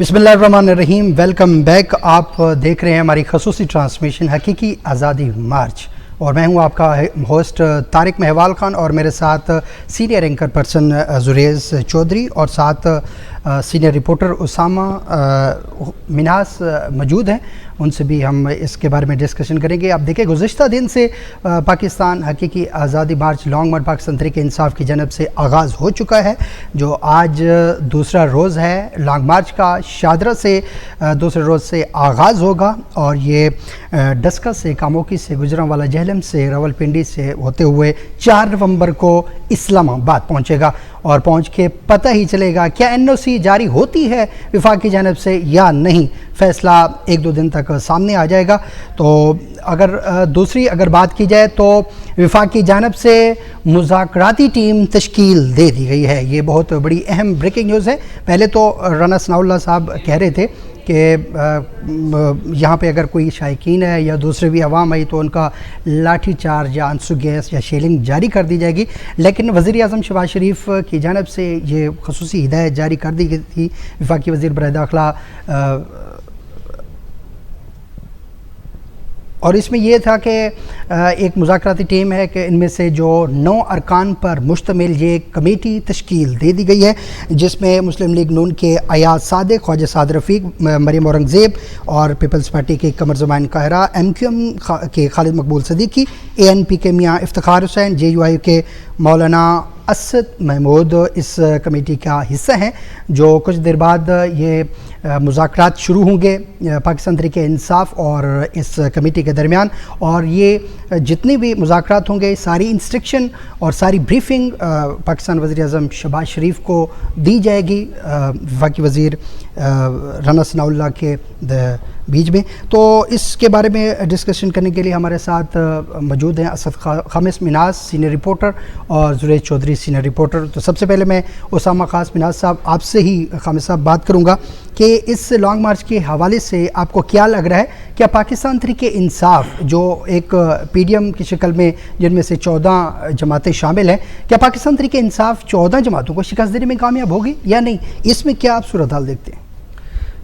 बिस्मिल्लाहिर्रहमानिर्रहीम। Welcome back. आप देख रहे हैं हमारी खसूसी ट्रांसमिशन हकीकी आज़ादी मार्च और मैं हूं आपका होस्ट तारिक महवाल खान और मेरे साथ सीनियर एंकर पर्सन जुरेज चौधरी और साथ सीनियर रिपोर्टर उसामा मिनास मौजूद हैं। उनसे भी हम इसके बारे में डिस्कशन करेंगे। आप देखें, गुज़िश्ता दिन से पाकिस्तान हकीकी आज़ादी मार्च लॉन्ग मार्च पाकिस्तान तहरीक इंसाफ की जनब से आगाज़ हो चुका है, जो आज दूसरा रोज़ है लॉन्ग मार्च का। शादरा से दूसरे रोज़ से आगाज़ होगा और ये डस्का से, कामोकी से, गुजरांवाला, जहलम से, रावलपिंडी से होते हुए 4 नवंबर को इस्लामाबाद पहुँचेगा और पहुँच के पता ही चलेगा क्या NOC जारी होती है वफाक की जानिब से या नहीं। फ़ैसला 1-2 दिन तक सामने आ जाएगा। तो अगर बात की जाए तो वफाक की जानिब से मुज़ाकराती टीम तश्कील दे दी गई है। ये बहुत बड़ी अहम ब्रेकिंग न्यूज़ है। पहले तो राना सनाउल्लाह साहब कह रहे थे कि यहाँ पे अगर कोई शायकीन है या दूसरे भी अवाम आई तो उनका लाठी चार्ज या आंसू गैस या शेलिंग जारी कर दी जाएगी, लेकिन वज़ीर आज़म शहबाज शरीफ की जानिब से ये ख़ुसूसी हिदायत जारी कर दी गई थी। वफाकी वज़ीर बराए दाखिला और इसमें यह था कि एक मुज़ाकराती टीम है कि इनमें से जो 9 अरकान पर मुश्तमिल ये कमेटी तश्कील दे दी गई है, जिसमें मुस्लिम लीग नून के अयाज सादिक, ख्वाजा साद रफ़ीक, मरीम औरंगज़ेब और पीपल्स पार्टी के कमर ज़मान काहिरा, MQM के खालिद मकबूल सदीकी, ANP के मियाँ इफ्तिखार हुसैन, JUI के मौलाना असद महमूद इस कमेटी का हिस्सा हैं। जो कुछ देर बाद ये मुज़ाकरात शुरू होंगे पाकिस्तान तहरीक इंसाफ और इस कमेटी के दरमियान, और ये जितने भी मुज़ाकरात होंगे सारी इंस्ट्रक्शन और सारी ब्रीफिंग पाकिस्तान वज़ीर आज़म शहबाज शरीफ को दी जाएगी वफाकी वज़ीर राना सनाउल्लाह के बीच में। तो इसके बारे में डिस्कशन करने के लिए हमारे साथ मौजूद हैं असद खामिस मिनास सीनियर रिपोर्टर और जुरेज चौधरी सीनियर रिपोर्टर। तो सबसे पहले मैं उसामा खास मिनास साहब आपसे ही खामिस साहब बात करूंगा कि इस लॉन्ग मार्च के हवाले से आपको क्या लग रहा है, क्या पाकिस्तान तहरीक इंसाफ जो एक PDM की शक्ल में जिनमें से 14 जमातें शामिल हैं, क्या पाकिस्तान तहरीक इंसाफ 14 जमातों को शिकस्त देने में कामयाब होगी या नहीं? इसमें क्या आप सूरत हाल देखते हैं?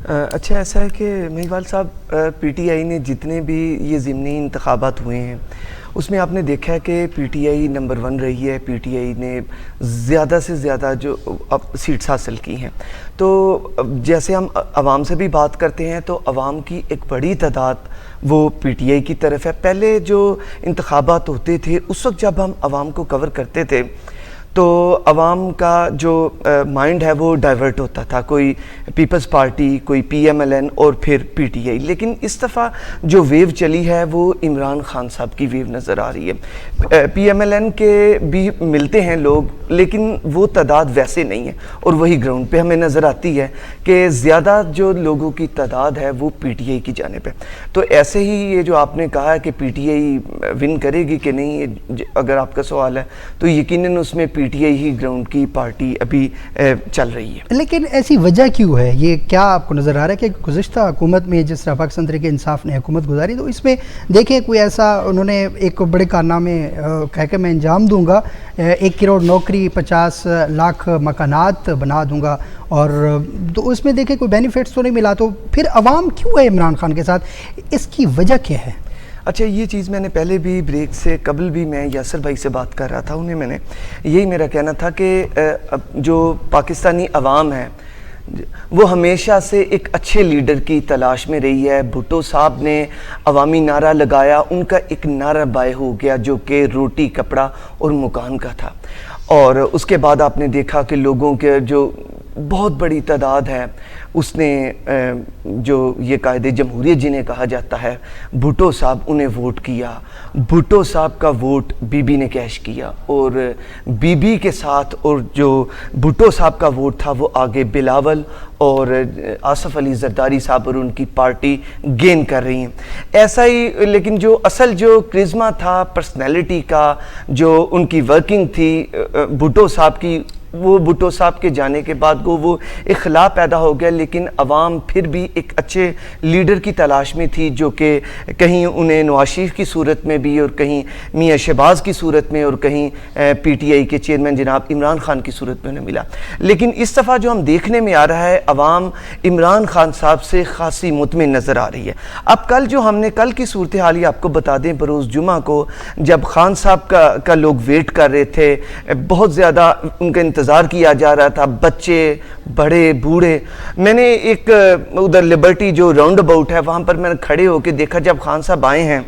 अच्छा, ऐसा है कि महिवाल साहब, PTI ने जितने भी ये ज़िमनी इंतखाबात हुए हैं उसमें आपने देखा है कि PTI नंबर 1 रही है। PTI ने ज़्यादा से ज़्यादा जो अब सीट्स हासिल की हैं। तो जैसे हम आवाम से भी बात करते हैं तो आवाम की एक बड़ी तादाद वो PTI की तरफ है। पहले जो इंतखाबात होते थे उस वक्त जब हम आवाम को कवर करते थे तो आवाम का जो माइंड है वो डाइवर्ट होता था, कोई पीपल्स पार्टी, कोई PMLN और फिर PTI। लेकिन इस दफ़ा जो वेव चली है वो इमरान खान साहब की वेव नज़र आ रही है। PMLN के भी मिलते हैं लोग, लेकिन वो तादाद वैसे नहीं है और वही ग्राउंड पे हमें नज़र आती है कि ज़्यादा जो लोगों की तादाद है वो PTI की जानिब है। तो ऐसे ही ये जो आपने कहा है कि PTI विन करेगी कि नहीं, अगर आपका सवाल है तो यकीनन उसमें PTI ही ग्राउंड की पार्टी अभी चल रही है। लेकिन ऐसी वजह क्यों है? ये क्या आपको नज़र आ रहा है कि गुज़िश्ता हुकूमत में जिस तरह पाकिस्तान तहरीक इंसाफ ने हुकूमत गुजारी, तो इसमें देखें कोई ऐसा उन्होंने एक बड़े कारनामे कह के मैं अंजाम दूंगा, 1 करोड़ नौकरी, 50 लाख मकानात बना दूंगा, और तो उसमें देखें कोई बेनिफिट्स तो नहीं मिला, तो फिर अवाम क्यों है इमरान खान के साथ? इसकी वजह क्या है? अच्छा, ये चीज़ मैंने पहले भी ब्रेक से कबल भी मैं यासर भाई से बात कर रहा था, उन्हें मैंने यही मेरा कहना था कि जो पाकिस्तानी अवाम है वो हमेशा से एक अच्छे लीडर की तलाश में रही है। भुट्टो साहब ने अवामी नारा लगाया, उनका एक नारा बाय हो गया जो कि रोटी, कपड़ा और मकान का था, और उसके बाद आपने देखा कि लोगों के जो बहुत बड़ी तादाद है उसने जो ये कायदे जमहूरियत जिन्हें कहा जाता है, भुट्टो साहब, उन्हें वोट किया। भुट्टो साहब का वोट बीबी ने कैश किया और बीबी के साथ, और जो भुट्टो साहब का वोट था वो आगे बिलावल और आसफ अली जरदारी साहब और उनकी पार्टी गेन कर रही हैं। ऐसा ही, लेकिन जो असल जो क्रिज्मा था पर्सनैलिटी का, जो उनकी वर्किंग थी भुट्टो साहब की, وہ بھٹو صاحب کے جانے کے بعد وہ اخلا پیدا ہو گیا، لیکن عوام پھر بھی ایک اچھے لیڈر کی تلاش میں تھی جو کہ کہیں انہیں نواز شریف کی صورت میں بھی اور کہیں میاں شہباز کی صورت میں اور کہیں پی ٹی آئی کے چیئرمین جناب عمران خان کی صورت میں انہیں ملا۔ لیکن اس دفعہ جو ہم دیکھنے میں آ رہا ہے، عوام عمران خان صاحب سے خاصی مطمئن نظر آ رہی ہے۔ اب کل کی صورتحال ہی آپ کو بتا دیں، بروز جمعہ کو جب خان صاحب کا لوگ ویٹ کر رہے تھے، بہت زیادہ ان کا انتظار کیا جا رہا تھا، بچے بڑے بوڑھے، میں نے ایک ادھر لبرٹی جو راؤنڈ اباؤٹ ہے وہاں پر میں نے کھڑے ہو کے دیکھا، جب خان صاحب آئے ہیں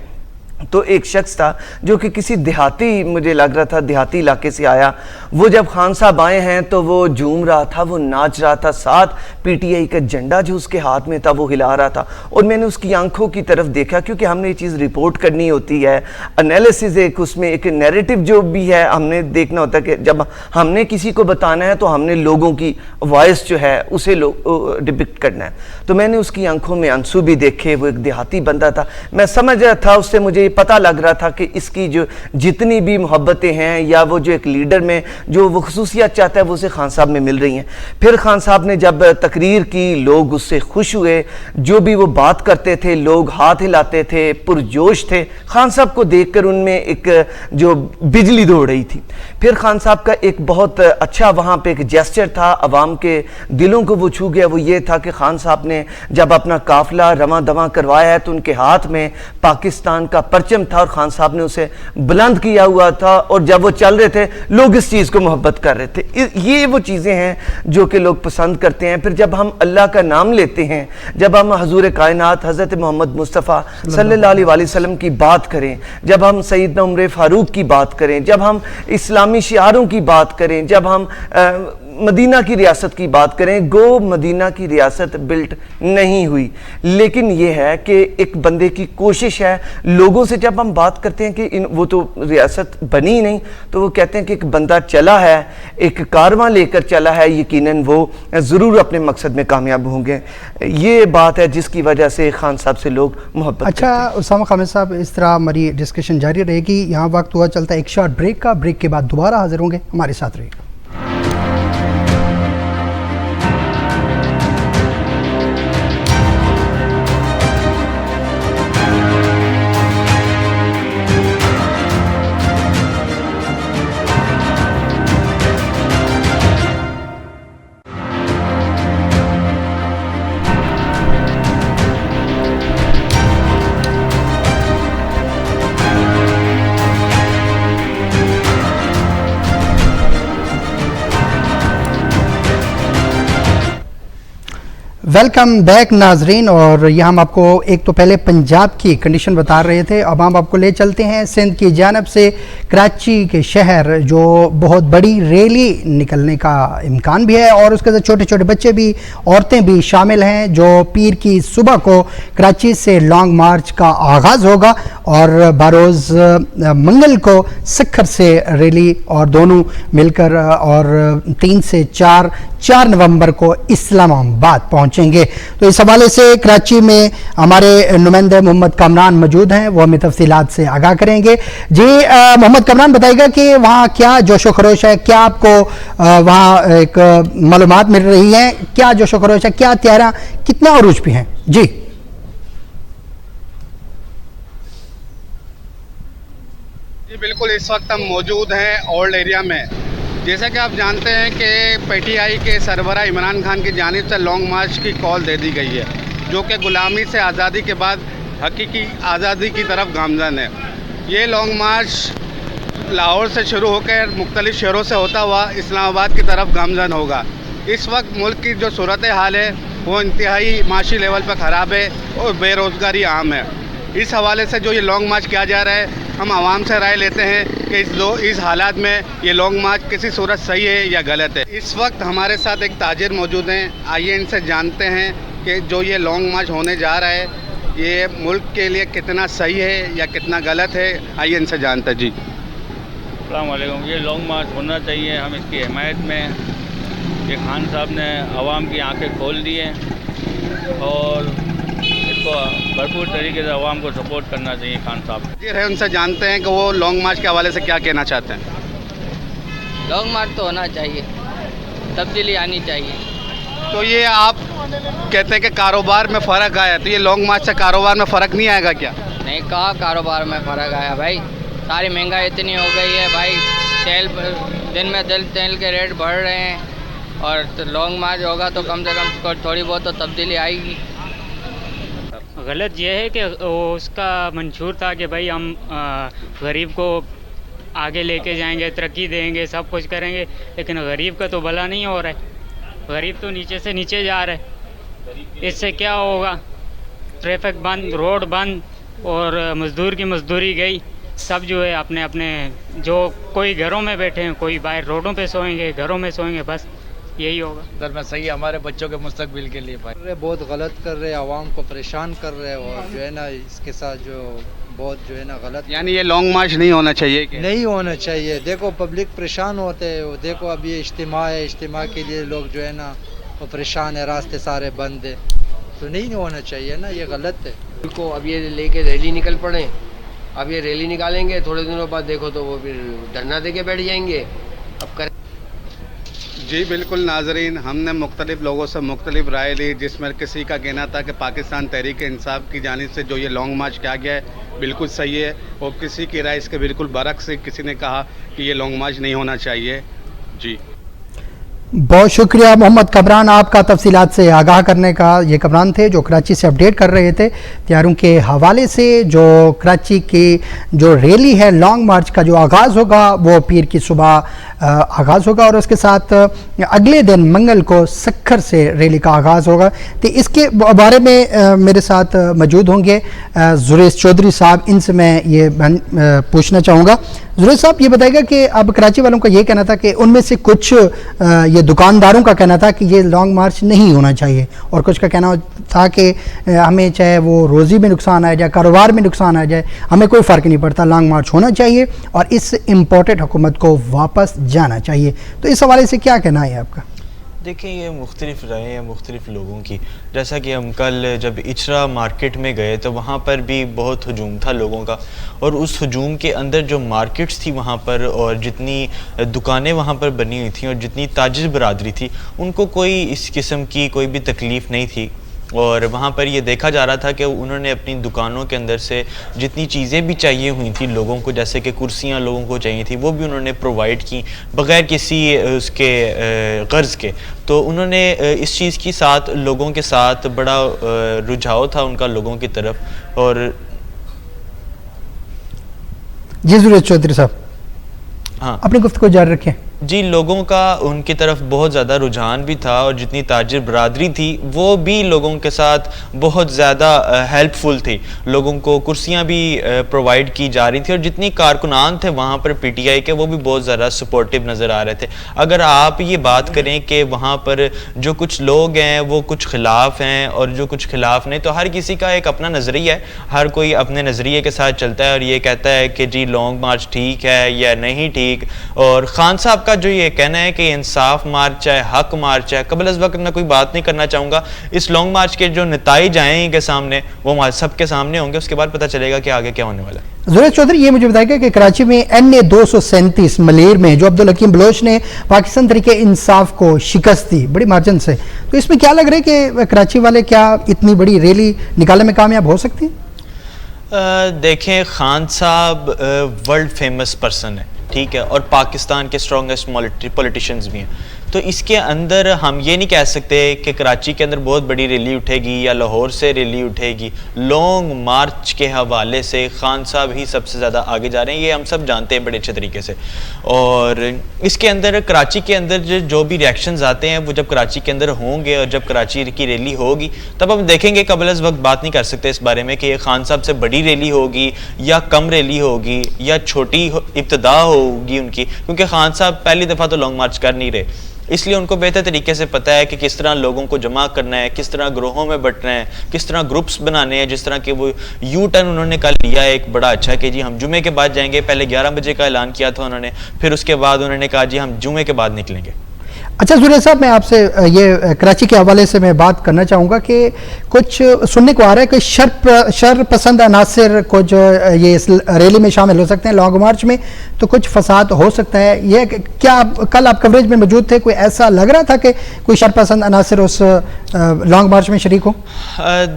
تو ایک شخص تھا جو کہ کسی دیہاتی، مجھے لگ رہا تھا دیہاتی علاقے سے آیا، وہ جب خان صاحب آئے ہیں تو وہ جھوم رہا تھا، وہ ناچ رہا تھا، ساتھ پی ٹی آئی کا جھنڈا جو اس کے ہاتھ میں تھا وہ ہلا رہا تھا، اور میں نے اس کی آنکھوں کی طرف دیکھا، کیونکہ ہم نے یہ چیز رپورٹ کرنی ہوتی ہے، انالیسز ایک اس میں ایک نیریٹو جو بھی ہے ہم نے دیکھنا ہوتا ہے کہ جب ہم نے کسی کو بتانا ہے تو ہم نے لوگوں کی وائس جو ہے اسے ڈپکٹ کرنا ہے، تو میں نے اس کی آنکھوں میں آنسو بھی دیکھے، وہ ایک دیہاتی بندہ تھا، میں سمجھ رہا تھا، اس سے مجھے پتہ لگ رہا تھا کہ اس کی جو جتنی بھی محبتیں ہیں یا وہ جو ایک لیڈر میں جو وہ خصوصیات چاہتا ہے وہ اسے خان صاحب میں مل رہی ہیں۔ پھر خان صاحب نے جب تقریر کی، لوگ اس سے خوش ہوئے، جو بھی وہ بات کرتے تھے لوگ ہاتھ ہلاتے تھے، پرجوش تھے، خان صاحب کو دیکھ کر ان میں ایک جو بجلی دوڑ رہی تھی۔ پھر خان صاحب کا ایک بہت اچھا وہاں پہ ایک جیسچر تھا، عوام کے دلوں کو وہ چھو گیا، وہ یہ تھا کہ خان صاحب نے جب اپنا قافلہ رواں دواں کروایا ہے تو ان کے ہاتھ میں پاکستان کا پرچم تھا اور خان صاحب نے اسے بلند کیا ہوا تھا، اور جب وہ چل رہے تھے لوگ اس چیز کو محبت کر رہے تھے۔ یہ وہ چیزیں ہیں جو کہ لوگ پسند کرتے ہیں۔ پھر جب ہم اللہ کا نام لیتے ہیں، جب ہم حضور کائنات حضرت محمد مصطفیٰ صلی اللہ علیہ وسلم کی بات کریں، جب ہم سیدنا عمر فاروق کی بات کریں، جب ہم اسلامی شعاروں کی بات کریں، جب ہم مدینہ کی ریاست کی بات کریں، گو مدینہ کی ریاست بلٹ نہیں ہوئی، لیکن یہ ہے کہ ایک بندے کی کوشش ہے۔ لوگوں سے جب ہم بات کرتے ہیں کہ وہ تو ریاست بنی نہیں، تو وہ کہتے ہیں کہ ایک بندہ چلا ہے، ایک کارواں لے کر چلا ہے، یقیناً وہ ضرور اپنے مقصد میں کامیاب ہوں گے۔ یہ بات ہے جس کی وجہ سے خان صاحب سے لوگ محبت کرتے ہیں۔ اچھا اسامہ خامد صاحب، اس طرح ہماری ڈسکشن جاری رہے گی، یہاں وقت ہوا چلتا ہے ایک شارٹ بریک کا، بریک کے بعد دوبارہ حاضر ہوں گے، ہمارے ساتھ رہیے گا۔ ویلکم بیک ناظرین، اور یہ ہم آپ کو ایک تو پہلے پنجاب کی کنڈیشن بتا رہے تھے، اب ہم آپ کو لے چلتے ہیں سندھ کی جانب سے کراچی کے شہر، جو بہت بڑی ریلی نکلنے کا امکان بھی ہے، اور اس کے ساتھ چھوٹے چھوٹے بچے بھی، عورتیں بھی شامل ہیں، جو پیر کی صبح کو کراچی سے لانگ مارچ کا آغاز ہوگا اور بروز منگل کو سکھر سے ریلی، اور دونوں مل کر اور 3 سے 4 نومبر کو اسلام آباد پہنچیں گے۔ تو اس حوالے سے کراچی میں ہمارے نمائندہ محمد کامران موجود ہیں، وہ ہمیں تفصیلات سے آگاہ کریں گے۔ جی محمد کامران، بتائیے گا کہ وہاں کیا جوش و خروش ہے، کیا آپ کو وہاں ایک معلومات مل رہی ہیں، کیا جوش و خروش ہے، کیا تیاریاں کتنا عروج پہ ہیں؟ جی بالکل، اس وقت ہم موجود ہیں اولڈ ایریا میں۔ جیسا کہ آپ جانتے ہیں کہ پی ٹی آئی کے سربراہ عمران خان کی جانب سے لانگ مارچ کی کال دے دی گئی ہے، جو کہ غلامی سے آزادی کے بعد حقیقی آزادی کی طرف گامزن ہے۔ یہ لانگ مارچ لاہور سے شروع ہو کر مختلف شہروں سے ہوتا ہوا اسلام آباد کی طرف گامزن ہوگا۔ اس وقت ملک کی جو صورتحال ہے وہ انتہائی معاشی لیول پر خراب ہے اور بے روزگاری عام ہے۔ اس حوالے سے جو یہ لانگ مارچ کیا جا رہا ہے، ہم عوام سے رائے لیتے ہیں کہ اس حالات میں یہ لانگ مارچ کسی صورت صحیح ہے یا غلط ہے۔ اس وقت ہمارے ساتھ ایک تاجر موجود ہیں، آئیے ان سے جانتے ہیں کہ جو یہ لانگ مارچ ہونے جا رہا ہے یہ ملک کے لیے کتنا صحیح ہے یا کتنا غلط ہے، آئیے ان سے جانتے ہیں۔ جی السلام علیکم۔ یہ لانگ مارچ ہونا چاہیے، ہم اس کی حمایت میں ہیں کہ خان صاحب نے عوام کی آنکھیں کھول دی ہیں اور اس کو بھرپور طریقے سے عوام کو سپورٹ کرنا چاہیے خان صاحب۔ جی ان سے جانتے ہیں کہ وہ لانگ مارچ کے حوالے سے کیا کہنا چاہتے ہیں۔ لانگ مارچ تو ہونا چاہیے، تبدیلی آنی چاہیے. تو یہ آپ کہتے ہیں کہ کاروبار میں فرق آیا, تو یہ لانگ مارچ سے کاروبار میں فرق نہیں آئے گا کیا؟ نہیں, کہاں کاروبار میں فرق آیا بھائی, ساری مہنگائی اتنی ہو گئی ہے بھائی, دن میں تیل کے ریٹ بڑھ رہے ہیں, اور لانگ مارچ ہوگا تو کم سے کم تھوڑی بہت تو تبدیلی آئے گی. غلط یہ ہے کہ اس کا منشور تھا کہ بھائی ہم غریب کو آگے لے کے جائیں گے, ترقی دیں گے, سب کچھ کریں گے, لیکن غریب کا تو بھلا نہیں ہو رہا ہے. غریب تو نیچے سے نیچے جا رہا ہے. اس سے کیا ہوگا؟ ٹریفک بند, روڈ بند, اور مزدور کی مزدوری گئی. سب جو ہے اپنے اپنے, جو کوئی گھروں میں بیٹھے ہیں, کوئی باہر روڈوں پہ سوئیں گے, گھروں میں سوئیں گے, بس یہی ہوگا. سر میں صحیح, ہمارے بچوں کے مستقبل کے لیے بہت غلط کر رہے, عوام کو پریشان کر رہے, اور جو ہے نا اس کے ساتھ جو بہت جو ہے نا غلط, یعنی یہ لانگ مارچ نہیں ہونا چاہیے کہ نہیں ہونا چاہیے. دیکھو پبلک پریشان ہوتے ہیں, دیکھو اب یہ اجتماع ہے, اجتماع کے لیے لوگ جو ہے نا وہ پریشان ہے, راستے سارے بند ہیں, تو نہیں ہونا چاہیے نا, یہ غلط ہے. کو اب یہ لے کے ریلی نکل پڑے, اب یہ ریلی نکالیں گے, تھوڑے دنوں بعد دیکھو تو وہ پھر دھرنا دے کے بیٹھ جائیں گے. اب کریں. جی بالکل ناظرین, ہم نے مختلف لوگوں سے مختلف رائے لی, جس میں کسی کا کہنا تھا کہ پاکستان تحریک انصاف کی جانب سے جو یہ لانگ مارچ کیا گیا ہے بالکل صحیح ہے, اور کسی کی رائے اس کے بالکل برعکس ہے, کسی نے کہا کہ یہ لانگ مارچ نہیں ہونا چاہیے. جی بہت شکریہ محمد کمران آپ کا تفصیلات سے آگاہ کرنے کا. یہ کمران تھے جو کراچی سے اپڈیٹ کر رہے تھے تیاروں کے حوالے سے. جو کراچی کی جو ریلی ہے لانگ مارچ کا جو آغاز ہوگا وہ پیر کی صبح آغاز ہوگا, اور اس کے ساتھ اگلے دن منگل کو سکھر سے ریلی کا آغاز ہوگا. تو اس کے بارے میں میرے ساتھ موجود ہوں گے زریز چودھری صاحب, ان سے میں یہ پوچھنا چاہوں گا. زریز صاحب یہ بتائے گا کہ اب کراچی والوں کا یہ کہنا تھا کہ ان میں سے کچھ یہ دکانداروں کا کہنا تھا کہ یہ لانگ مارچ نہیں ہونا چاہیے, اور کچھ کا کہنا تھا کہ ہمیں چاہے وہ روزی میں نقصان آ جائے, کاروبار میں نقصان آ جائے, ہمیں کوئی فرق نہیں پڑتا, لانگ مارچ ہونا چاہیے اور اس امپورٹڈ حکومت کو واپس جانا چاہیے. تو اس حوالے سے کیا کہنا ہے آپ کا؟ دیکھیں یہ مختلف رائے ہیں مختلف لوگوں کی. جیسا کہ ہم کل جب اچرا مارکیٹ میں گئے تو وہاں پر بھی بہت ہجوم تھا لوگوں کا, اور اس ہجوم کے اندر جو مارکیٹس تھی وہاں پر, اور جتنی دکانیں وہاں پر بنی ہوئی تھیں, اور جتنی تاجر برادری تھی, ان کو کوئی اس قسم کی کوئی بھی تکلیف نہیں تھی. اور وہاں پر یہ دیکھا جا رہا تھا کہ انہوں نے اپنی دکانوں کے اندر سے جتنی چیزیں بھی چاہیے ہوئی تھیں لوگوں کو, جیسے کہ کرسیاں لوگوں کو چاہیے تھیں, وہ بھی انہوں نے پرووائڈ کی بغیر کسی اس کے غرض کے. تو انہوں نے اس چیز کی ساتھ لوگوں کے ساتھ بڑا رجحاؤ تھا ان کا لوگوں کی طرف. اور جی زریز چودھری صاحب, ہاں اپنی گفتگو جاری رکھیں. جی لوگوں کا ان کی طرف بہت زیادہ رجحان بھی تھا, اور جتنی تاجر برادری تھی وہ بھی لوگوں کے ساتھ بہت زیادہ ہیلپ فل تھی. لوگوں کو کرسیاں بھی پرووائڈ کی جا رہی تھی, اور جتنی کارکنان تھے وہاں پر پی ٹی آئی کے وہ بھی بہت زیادہ سپورٹیو نظر آ رہے تھے. اگر آپ یہ بات کریں کہ وہاں پر جو کچھ لوگ ہیں وہ کچھ خلاف ہیں اور جو کچھ خلاف نہیں, تو ہر کسی کا ایک اپنا نظریہ ہے, ہر کوئی اپنے نظریے کے ساتھ چلتا ہے اور یہ کہتا ہے کہ جی لانگ مارچ ٹھیک ہے یا نہیں ٹھیک. اور خان صاحب جو یہ کہنا ہے کہ انصاف مارچ ہے, حق مارچ ہے, قبل از وقت میں کوئی بات نہیں کرنا چاہوں گا. اس لانگ مارچ کے جو نتائج آئیں گے سامنے وہ سب کے سامنے ہوں گے, اس کے بعد پتہ چلے گا کہ آگے کیا ہونے والا ہے. زریز چودھری یہ مجھے بتائے گا کہ کراچی میں NA 237 ملیر میں جو عبدالحکیم بلوچ نے پاکستان تحریک انصاف کو شکست دی بڑی مارجن سے, تو اس میں کیا لگ رہا ہے کہ کراچی والے کیا اتنی بڑی ریلی نکالنے میں کامیاب ہو سکتی ہیں؟ دیکھیں خان صاحب ورلڈ فیمس پرسن ہے, ٹھیک ہے, اور پاکستان کے اسٹرانگسٹ پولیٹیشنز بھی ہیں. تو اس کے اندر ہم یہ نہیں کہہ سکتے کہ کراچی کے اندر بہت بڑی ریلی اٹھے گی یا لاہور سے ریلی اٹھے گی. لانگ مارچ کے حوالے سے خان صاحب ہی سب سے زیادہ آگے جا رہے ہیں, یہ ہم سب جانتے ہیں بڑے اچھے طریقے سے. اور اس کے اندر کراچی کے اندر جو بھی ریاکشنز آتے ہیں وہ جب کراچی کے اندر ہوں گے اور جب کراچی کی ریلی ہوگی تب ہم دیکھیں گے. قبل از وقت بات نہیں کر سکتے اس بارے میں کہ یہ خان صاحب سے بڑی ریلی ہوگی یا کم ریلی ہوگی یا چھوٹی ابتدا ہوگی ان کی, کیونکہ خان صاحب پہلی دفعہ تو لانگ مارچ کر نہیں رہے, اس لیے ان کو بہتر طریقے سے پتہ ہے کہ کس طرح لوگوں کو جمع کرنا ہے, کس طرح گروہوں میں بٹنا ہے, کس طرح گروپس بنانے ہیں. جس طرح کہ وہ یو ٹرن انہوں نے کل لیا ہے ایک بڑا اچھا کہ جی ہم جمعے کے بعد جائیں گے. پہلے 11 بجے کا اعلان کیا تھا انہوں نے, پھر اس کے بعد انہوں نے کہا جی ہم جمعے کے بعد نکلیں گے. अच्छा जुनेद साहब, मैं आपसे ये कराची के हवाले से मैं बात करना चाहूँगा कि कुछ सुनने को आ रहा है कि शर पसंद अनासर कुछ ये इस रैली में शामिल हो सकते हैं लॉन्ग मार्च में, तो कुछ फसाद हो सकता है। ये क्या कल आप कवरेज में मौजूद थे, कोई ऐसा लग रहा था कि कोई शर पसंद अनासर उस लॉन्ग मार्च में शरीक हो?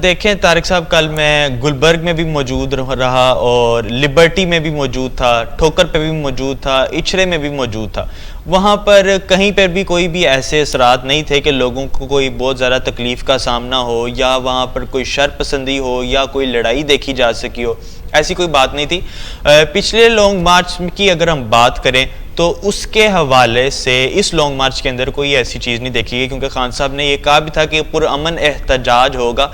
देखें तारिक साहब, कल मैं गुलबर्ग में भी मौजूद रहा और लिबर्टी में भी मौजूद था, ठोकर पे भी मौजूद था, इचरे में भी मौजूद था। वहाँ पर कहीं पर भी कोई भी ऐसे असरात नहीं थे कि लोगों को कोई बहुत ज़्यादा तकलीफ़ का सामना हो या वहाँ पर कोई शर पसंदी हो या कोई लड़ाई देखी जा सकी हो, ऐसी कोई बात नहीं थी। पिछले लॉन्ग मार्च की अगर हम बात करें तो उसके हवाले से इस लॉन्ग मार्च के अंदर कोई ऐसी चीज़ नहीं देखी गई, क्योंकि खान साहब ने ये कहा भी था कि पुरअमन एहतजाज होगा।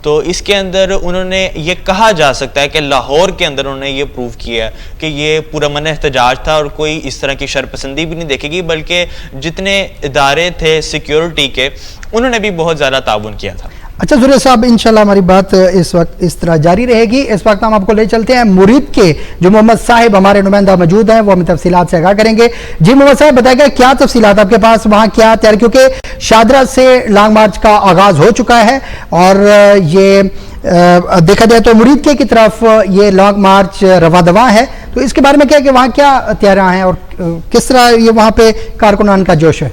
तो इसके अंदर उन्होंने ये कहा जा सकता है कि लाहौर के अंदर उन्होंने ये प्रूव किया है कि ये पुरअमन एहतजाज था और कोई इस तरह की शरपसंदी भी नहीं देखेगी, बल्कि जितने इदारे थे सिक्योरिटी के उन्होंने भी बहुत ज़्यादा ताउन किया था। अच्छा जुनेद साहब, इंशाल्लाह हमारी बात इस वक्त इस तरह जारी रहेगी। इस वक्त हम आपको ले चलते हैं मुरीद के जो मोहम्मद साहिब हमारे नुमाइंदा मौजूद हैं, वो हमें तफसीलात से आगाह करेंगे। जी मोहम्मद साहब, बताइएगा क्या तफसीलात आपके पास, वहाँ क्या तैयार, क्योंकि शादरा से लॉन्ग मार्च का आगाज हो चुका है और ये देखा जाए तो मुरीद के की तरफ ये लॉन्ग मार्च रवा दवा है, तो इसके बारे में क्या कि वहाँ क्या तैयारियाँ हैं और किस तरह ये वहाँ पे कारकुनान का जोश है?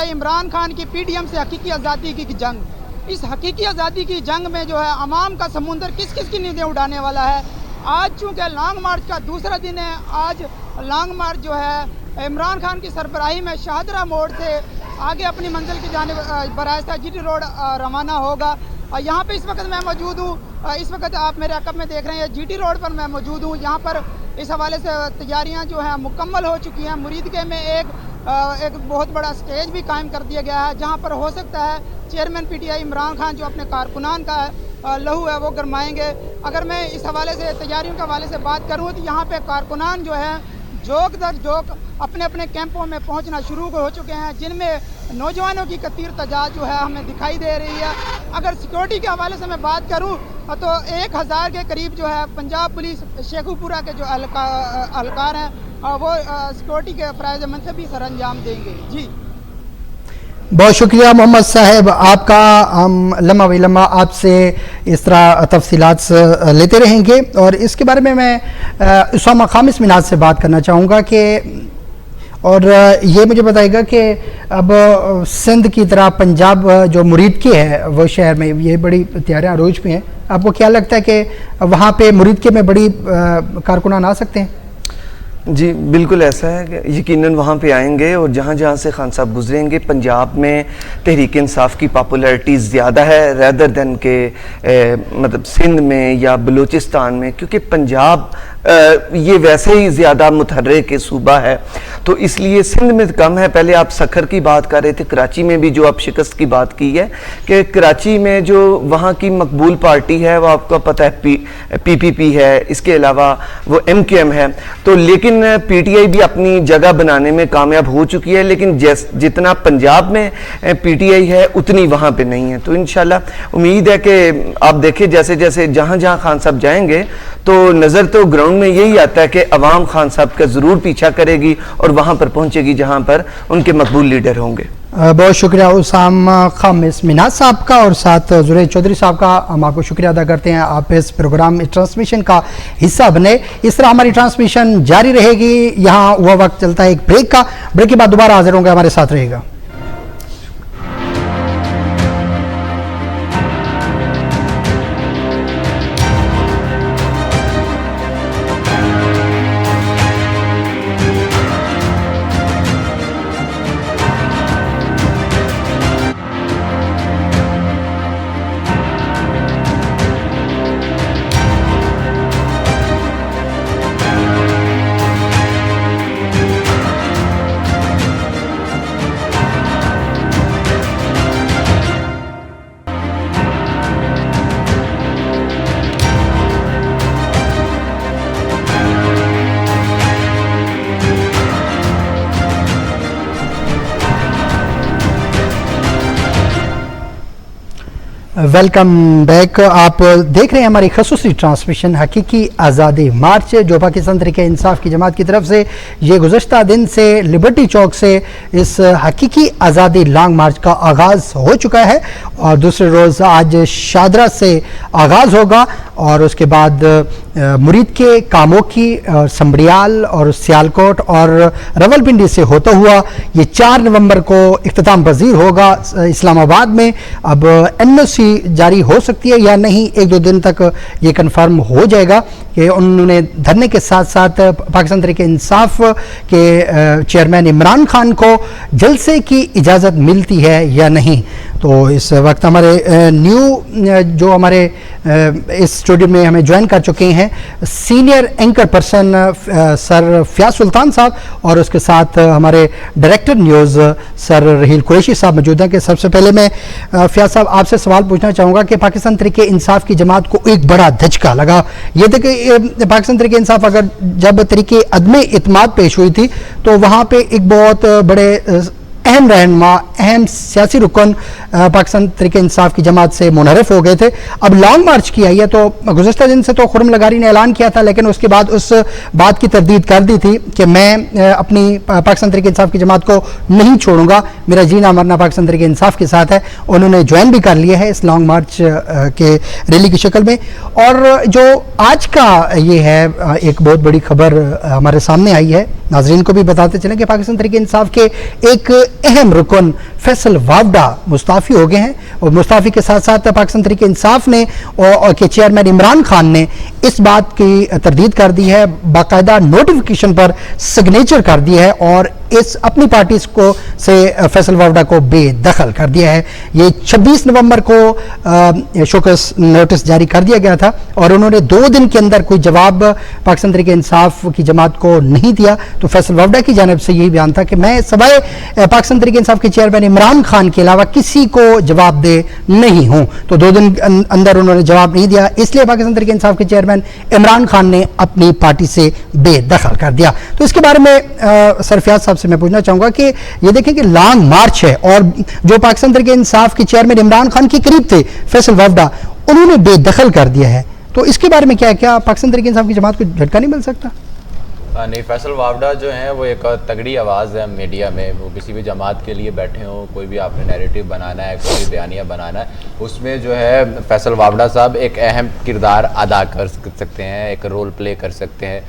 इमरान खान की पीडीएम से हकीकी आज़ादी की जंग, इस हकीकी आज़ादी की जंग में जो है अवाम का समुंदर किस किस की नींदें उड़ाने वाला है। आज चूँकि लॉन्ग मार्च का दूसरा दिन है, आज लॉन्ग मार्च जो है इमरान खान की सरबराही में शाहदरा मोड़ से आगे अपनी मंजिल की जानिब बरास्ता जीटी रोड रवाना होगा। यहाँ पे इस वक्त मैं मौजूद हूँ, इस वक्त आप मेरे अकब में देख रहे हैं जीटी रोड पर मैं मौजूद हूँ। यहाँ पर इस हवाले से तैयारियाँ जो हैं मुकम्मल हो चुकी हैं। मुरीद के में एक बहुत बड़ा स्टेज भी कायम कर दिया गया है, जहाँ पर हो सकता है चेयरमैन पीटीआई इमरान खान जो अपने कारकुनान का लहू है वो गरमाएंगे। अगर मैं इस हवाले से तैयारियों के हवाले से बात करूँ तो यहाँ पे कारकुनान जो है जोक दर जोक अपने अपने कैंपों में पहुँचना शुरू हो चुके हैं, जिनमें नौजवानों की कतीर तादाद जो है हमें दिखाई दे रही है। अगर सिक्योरिटी के हवाले से मैं बात करूँ तो 1000 के करीब जो है पंजाब पुलिस शेखुपुरा के जो अहलकार हैं वो सिक्योरिटी के फ़राइज़ मनसब भी सर अंजाम देंगे। जी बहुत शुक्रिया मोहम्मद साहब आपका। हम लम्हा व लम्हा आपसे इस तरह तफसीलात लेते रहेंगे और इसके बारे में मैं उसामा खामिस मिनाज से बात करना चाहूँगा कि और ये मुझे बताएगा कि अब सिंध की तरह पंजाब जो मुरीद की है वो शहर में ये बड़ी तैयारियाँ रोज भी हैं, आपको क्या लगता है कि वहाँ पे मुरीद के में बड़ी कारकुनान आ सकते हैं? जी बिल्कुल ऐसा है कि यकीनन वहाँ पे आएंगे और जहाँ जहाँ से खान साहब गुजरेंगे पंजाब में तहरीक इंसाफ की पॉपुलैरिटी ज़्यादा है रैदर दैन के मतलब सिंध में या बलूचिस्तान में, क्योंकि पंजाब ये वैसे ही ज़्यादा मुतहर्रिक सूबा है तो इसलिए सिंध में कम है। पहले आप सखर की बात कर रहे थे, कराची में भी जो आप शिकस्त की बात की है कि कराची में जो वहाँ की मकबूल पार्टी है वो आपको पता है पीपीपी है, इसके अलावा वो एमकेएम है। तो लेकिन पीटीआई भी अपनी जगह बनाने में कामयाब हो चुकी है, लेकिन जितना पंजाब में पीटीआई है उतनी वहाँ पे नहीं है। तो इंशाल्लाह उम्मीद है कि आप देखें जैसे जैसे जहाँ जहाँ खान साहब जाएंगे तो नज़र तो ग्राउंड में यही आता है कि अवाम खान साहब का ज़रूर पीछा करेगी और वहाँ पर पहुँचेगी जहाँ पर उनके मकबूल लीडर होंगे। बहुत शुक्रिया उसामा खामिस मिनाज साहब का और साथ जुनैद चौधरी साहब का। हम आपको शुक्रिया अदा करते हैं, आप इस प्रोग्राम ट्रांसमिशन का हिस्सा बने। इस तरह हमारी ट्रांसमिशन जारी रहेगी। यहाँ वह वक्त चलता है एक ब्रेक का, ब्रेक के बाद दोबारा हाजिर होंगे, हमारे साथ रहेगा। Welcome back. आप देख रहे हैं हमारी खसूसी ट्रांसमिशन हकीकी आज़ादी मार्च, जो पाकिस्तान तहरीक इंसाफ की जमात की तरफ से ये गुज़श्ता दिन से लिबर्टी चौक से इस हकीकी आज़ादी लॉन्ग मार्च का आगाज़ हो चुका है और दूसरे रोज़ आज शादरा से आगाज़ होगा और उसके बाद मुरीद के कामों की संबड़ियाल और सियालकोट और रवलपिंडी से होता हुआ ये 4 नवंबर को इख्तिताम पजीर होगा इस्लामाबाद में। अब NOC जारी हो सकती है या नहीं, 1-2 दिन तक ये कन्फर्म हो जाएगा कि उन्होंने धरने के साथ साथ पाकिस्तान तहरीक इंसाफ के चेयरमैन इमरान खान को जलसे की इजाज़त मिलती है या नहीं। तो इस वक्त हमारे जो हमारे इस स्टूडियो में हमें ज्वाइन कर चुके हैं senior anchor person sir Fayaz Sultan साहब और उसके साथ हमारे director news sir Raheel Qureshi साहब मौजूद हैं। कि सबसे पहले मैं फयाज साहब आपसे सवाल पूछना चाहूँगा कि पाकिस्तान तहरीक इंसाफ की जमात को एक बड़ा धचका लगा। ये देखिए पाकिस्तान तहरीक इंसाफ अगर जब तरीके अदम इत्माद पेश हुई थी तो वहाँ पे एक बहुत बड़े अहम रहनुमा, अहम सियासी रुकन पाकिस्तान तहरीक इंसाफ की जमात से मुनहरफ हो गए थे। अब लॉन्ग मार्च की आई है तो गुज़श्ता दिन से तो खुर्रम लगारी ने ऐलान किया था, लेकिन उसके बाद उस बात की तरदीद कर दी थी कि मैं अपनी पाकिस्तान तहरीक इंसाफ की जमात को नहीं छोड़ूंगा, मेरा जीना मरना पाकिस्तान तहरीक इंसाफ के साथ है। उन्होंने ज्वाइन भी कर लिया है इस लॉन्ग मार्च के रैली की शक्ल में। और जो आज का ये है एक बहुत बड़ी खबर हमारे सामने आई है, नाजरीन को भी बताते चलें कि पाकिस्तान तहरीक इंसाफ के एक अहम रुकन फैसल वावडा मुस्ताफ़ी हो गए हैं और मुस्ताफ़ी के साथ साथ पाकिस्तान तहरीक इंसाफ ने और के चेयरमैन इमरान खान ने इस बात की तरदीद कर दी है, बाकायदा नोटिफिकेशन पर सिग्नेचर कर दिया है और इस अपनी पार्टी को से फैसल वावडा को बेदखल कर दिया है। ये 26 नवंबर को शोकस नोटिस जारी कर दिया गया था और उन्होंने 2 दिन के अंदर कोई जवाब पाकिस्तान तहरीक इंसाफ की जमात को नहीं दिया। तो फैसल वावडा की जानिब से यही बयान था कि मैं सवाए पाकिस्तान तहरीक इंसाफ के चेयरमैन इमरान खान के अलावा किसी को जवाब दे नहीं हूं। तो 2 दिन अंदर उन्होंने जवाब नहीं दिया, इसलिए पाकिस्तान तहरीक इंसाफ के चेयरमैन इमरान खान ने अपनी पार्टी से बेदखल कर दिया। तो इसके बारे में सर फयाज साहब से मैं पूछना चाहूंगा कि ये देखें कि लॉन्ग मार्च है और जो पाकिस्तान तहरीक इंसाफ के चेयरमैन इमरान खान के करीब थे फैसल वावडा, उन्होंने बेदखल कर दिया है। तो इसके बारे में क्या पाकिस्तान तहरीक इंसाफ की जमात को झटका नहीं मिल सकता? नहीं, फैसल वावडा जो हैं वो एक तगड़ी आवाज़ है मीडिया में। वो किसी भी जमात के लिए बैठे हों, कोई भी आपने नैरेटिव बनाना है, कोई भी बयानिया बनाना है, उसमें जो है फैसल वावडा साहब एक अहम किरदार अदा कर सकते हैं, एक रोल प्ले कर सकते हैं।